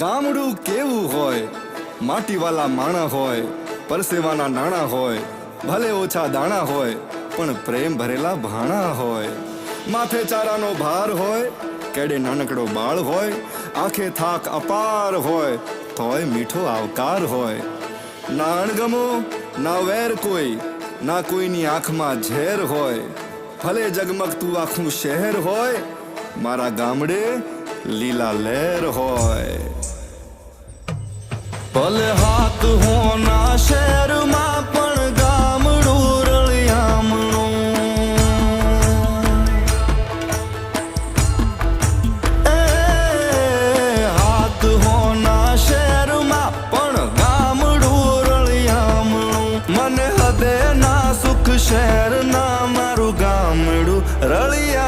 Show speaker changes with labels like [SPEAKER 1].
[SPEAKER 1] ગામડું કેવું હોય, માટીવાલા માણા હોય, પરસેવાના નાણા હોય, ભલે ઓછા દાણા હોય પણ પ્રેમ ભરેલા ભાણા હોય. માથે ચારાનો ભાર હોય, કેડે નાનકડો બાળ હોય, આંખે થાક અપાર હોય તોય મીઠો આવકાર હોય. ના અણગમો ના વેર કોઈ, ના કોઈની આંખમાં ઝેર હોય. ભલે જગમગતું આખું શહેર હોય, મારા ગામડે લીલા લહેર હોય. ભલે હાથ હોના શહેરમાં પણ ગામડું રળિયામણું. હાથ હોના શહેરમાં પણ ગામડું રળિયામણું. મને હદે ના સુખ શહેર ના મારું ગામડું રળિયા